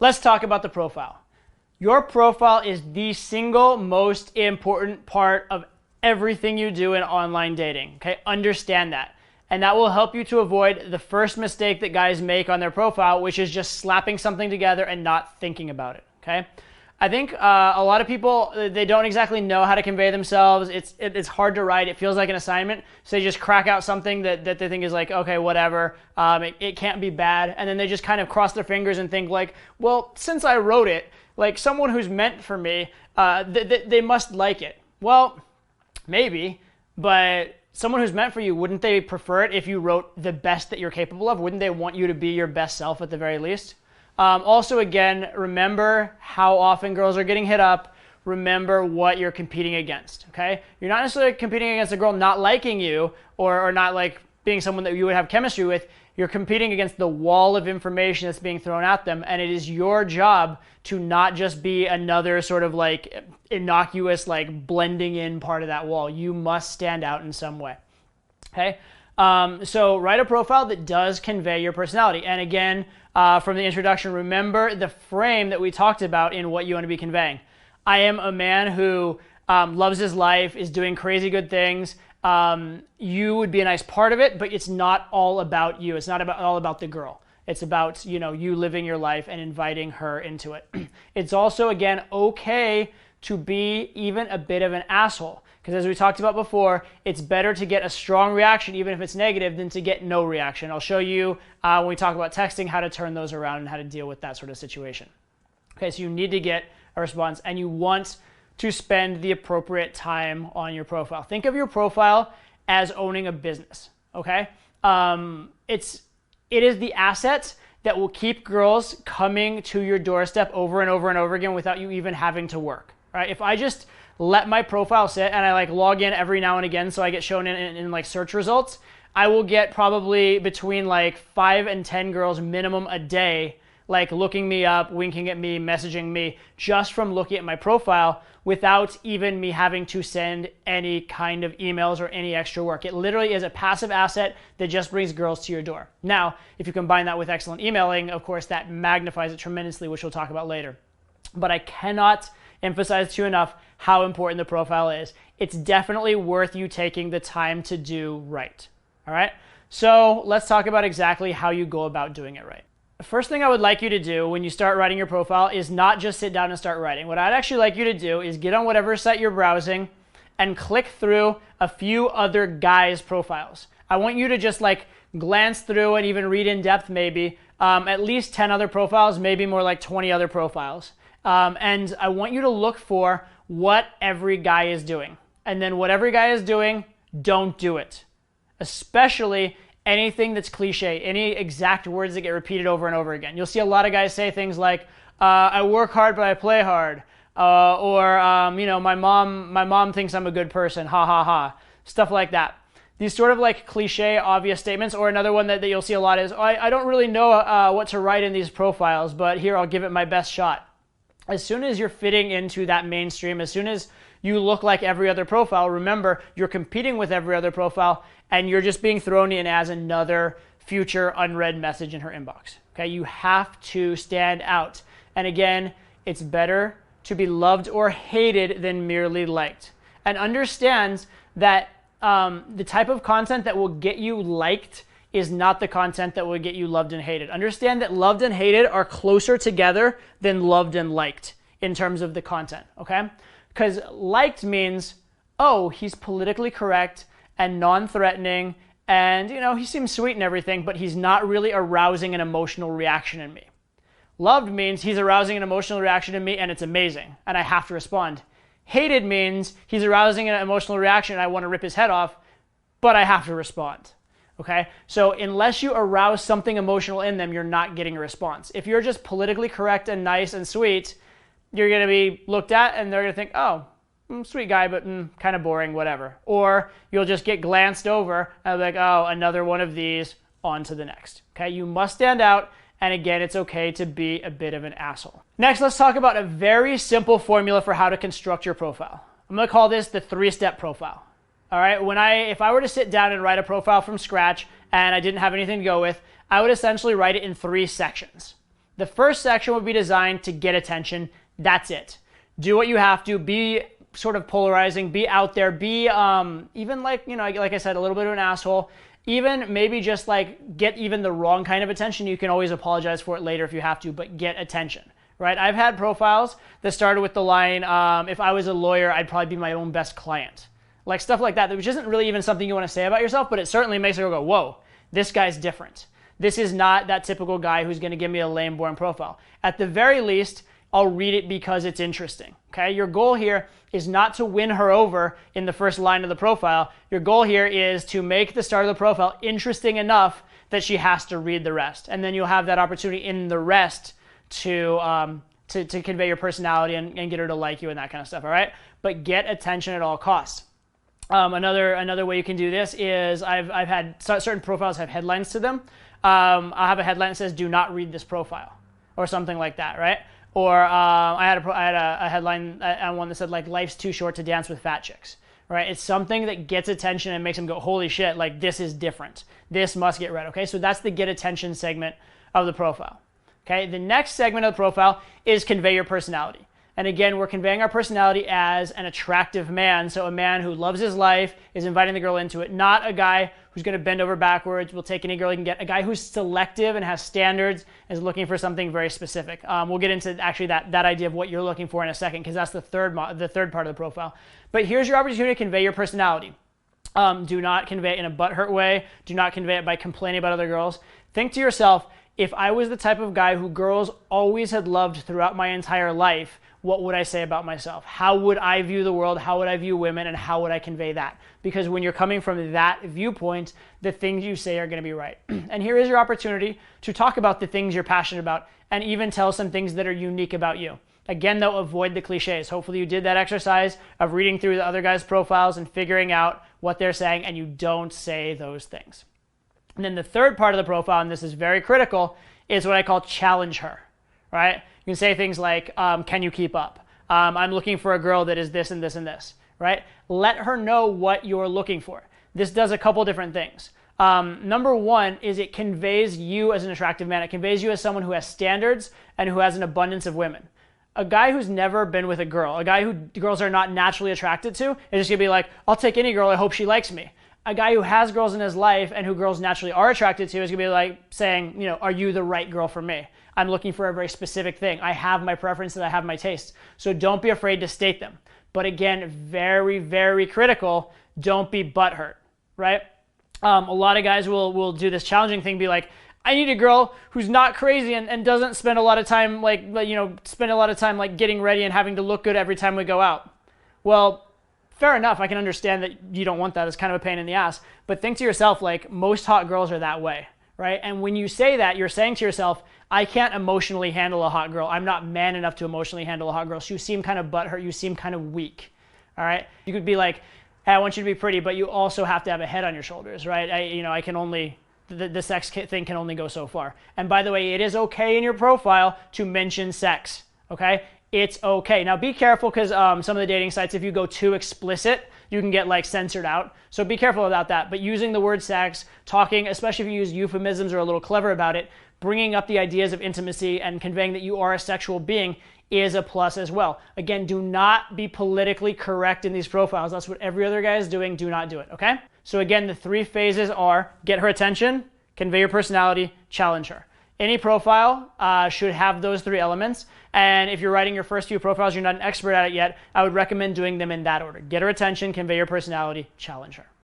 Let's talk about the profile. Your profile is the single most important part of everything you do in online dating. Okay, understand that. And that will help you to avoid the first mistake that guys make on their profile, which is just slapping something together and not thinking about it. Okay, I think a lot of people, they don't exactly know how to convey themselves. It's hard to write. It feels like an assignment. So they just crack out something that they think is like, okay, whatever. It can't be bad. And then they just kind of cross their fingers and think like, well, since I wrote it, like someone who's meant for me, they must like it. Well, maybe, but someone who's meant for you, wouldn't they prefer it if you wrote the best that you're capable of? Wouldn't they want you to be your best self at the very least? Also, again, remember how often girls are getting hit up. Remember what you're competing against, okay? You're not necessarily competing against a girl not liking you or not like being someone that you would have chemistry with. You're competing against the wall of information that's being thrown at them, and it is your job to not just be another sort of like innocuous, like blending in part of that wall. You must stand out in some way, okay? So write a profile that does convey your personality. And again, from the introduction, remember the frame that we talked about in what you want to be conveying. I am a man who loves his life, is doing crazy good things. You would be a nice part of it, but it's not all about you. It's not all about the girl. It's about, you living your life and inviting her into it. It's also, again, okay to be even a bit of an asshole. Because as we talked about before, it's better to get a strong reaction, even if it's negative, than to get no reaction. I'll show you when we talk about texting how to turn those around and how to deal with that sort of situation. Okay, so you need to get a response, and you want to spend the appropriate time on your profile. Think of your profile as owning a business, okay? It is the asset that will keep girls coming to your doorstep over and over and over again without you even having to work, right? If I just let my profile sit and I like log in every now and again so I get shown in like search results, I will get probably between like 5 and 10 girls minimum a day like looking me up, winking at me, messaging me just from looking at my profile without even me having to send any kind of emails or any extra work. It literally is a passive asset that just brings girls to your door. Now, if you combine that with excellent emailing, of course, that magnifies it tremendously, which we'll talk about later. But I cannot emphasize to you enough how important the profile is. It's definitely worth you taking the time to do right. All right? So let's talk about exactly how you go about doing it right. The first thing I would like you to do when you start writing your profile is not just sit down and start writing. What I'd actually like you to do is get on whatever site you're browsing and click through a few other guys' profiles. I want you to just like glance through and even read in depth maybe at least 10 other profiles, maybe more like 20 other profiles. And I want you to look for what every guy is doing. And then what every guy is doing, don't do it. Especially anything that's cliche, any exact words that get repeated over and over again. You'll see a lot of guys say things like, I work hard, but I play hard. My mom thinks I'm a good person, ha ha ha. Stuff like that. These sort of like cliche, obvious statements, or another one that you'll see a lot is, I don't really know what to write in these profiles, but here, I'll give it my best shot. As soon as you're fitting into that mainstream, as soon as you look like every other profile, remember, you're competing with every other profile, and you're just being thrown in as another future unread message in her inbox. Okay, you have to stand out. And again, it's better to be loved or hated than merely liked. And understand that the type of content that will get you liked is not the content that will get you loved and hated. Understand that loved and hated are closer together than loved and liked in terms of the content, okay? Because liked means, oh, he's politically correct and non-threatening, and he seems sweet and everything, but he's not really arousing an emotional reaction in me. Loved means he's arousing an emotional reaction in me and it's amazing, and I have to respond. Hated means he's arousing an emotional reaction and I want to rip his head off, but I have to respond. Okay? So unless you arouse something emotional in them, you're not getting a response. If you're just politically correct and nice and sweet, you're going to be looked at and they're going to think, oh, sweet guy, but kind of boring, whatever. Or you'll just get glanced over and be like, oh, another one of these, on to the next. Okay? You must stand out, and again, it's okay to be a bit of an asshole. Next, let's talk about a very simple formula for how to construct your profile. I'm going to call this the 3-step profile. All right, if I were to sit down and write a profile from scratch and I didn't have anything to go with, I would essentially write it in 3 sections. The first section would be designed to get attention. That's it. Do what you have to. Be sort of polarizing. Be out there. Be even like, like I said, a little bit of an asshole. Even maybe just like get even the wrong kind of attention. You can always apologize for it later if you have to, but get attention, right? I've had profiles that started with the line, if I was a lawyer, I'd probably be my own best client. Like stuff like that, which isn't really even something you want to say about yourself, but it certainly makes you go, whoa, this guy's different. This is not that typical guy who's going to give me a lame, boring profile. At the very least, I'll read it because it's interesting, okay? Your goal here is not to win her over in the first line of the profile. Your goal here is to make the start of the profile interesting enough that she has to read the rest. And then you'll have that opportunity in the rest to convey your personality and get her to like you and that kind of stuff, all right? But get attention at all costs. Another way you can do this is I've had certain profiles have headlines to them. I'll have a headline that says, do not read this profile, or something like that, right? Or I had a headline on one that said, like, life's too short to dance with fat chicks, right? It's something that gets attention and makes them go, holy shit, like, this is different. This must get read, okay? So that's the get attention segment of the profile, okay? The next segment of the profile is convey your personality. And again, we're conveying our personality as an attractive man. So a man who loves his life, is inviting the girl into it. Not a guy who's going to bend over backwards, will take any girl he can get. A guy who's selective and has standards, is looking for something very specific. We'll get into actually that idea of what you're looking for in a second, because that's the third part of the profile. But here's your opportunity to convey your personality. Do not convey it in a butthurt way. Do not convey it by complaining about other girls. Think to yourself, if I was the type of guy who girls always had loved throughout my entire life, what would I say about myself? How would I view the world? How would I view women? And how would I convey that? Because when you're coming from that viewpoint, the things you say are going to be right. And here is your opportunity to talk about the things you're passionate about and even tell some things that are unique about you. Again, though, avoid the cliches. Hopefully you did that exercise of reading through the other guys' profiles and figuring out what they're saying, and you don't say those things. And then the third part of the profile, and this is very critical, is what I call challenge her, right? You can say things like, can you keep up? I'm looking for a girl that is this and this and this, right? Let her know what you're looking for. This does a couple different things. Number one is it conveys you as an attractive man. It conveys you as someone who has standards and who has an abundance of women. A guy who's never been with a girl, a guy who girls are not naturally attracted to, is just gonna be like, I'll take any girl, I hope she likes me. A guy who has girls in his life and who girls naturally are attracted to is gonna be like saying, are you the right girl for me? I'm looking for a very specific thing. I have my preferences, I have my tastes. So don't be afraid to state them. But again, very, very critical, don't be butthurt, right? A lot of guys will do this challenging thing, be like, I need a girl who's not crazy and doesn't spend a lot of time getting ready and having to look good every time we go out. Well, fair enough. I can understand that you don't want that. It's kind of a pain in the ass. But think to yourself, like, most hot girls are that way, right? And when you say that, you're saying to yourself, I can't emotionally handle a hot girl. I'm not man enough to emotionally handle a hot girl. So you seem kind of butthurt. You seem kind of weak, all right? You could be like, hey, I want you to be pretty, but you also have to have a head on your shoulders, right? I can only... The sex thing can only go so far. And by the way, it is okay in your profile to mention sex, okay? It's okay. Now be careful, because some of the dating sites, if you go too explicit, you can get like censored out. So be careful about that. But using the word sex, talking, especially if you use euphemisms or a little clever about it, bringing up the ideas of intimacy and conveying that you are a sexual being is a plus as well. Again, do not be politically correct in these profiles. That's what every other guy is doing. Do not do it, okay? So again, the three phases are get her attention, convey your personality, challenge her. Any profile should have those three elements. And if you're writing your first few profiles, you're not an expert at it yet, I would recommend doing them in that order. Get her attention, convey your personality, challenge her.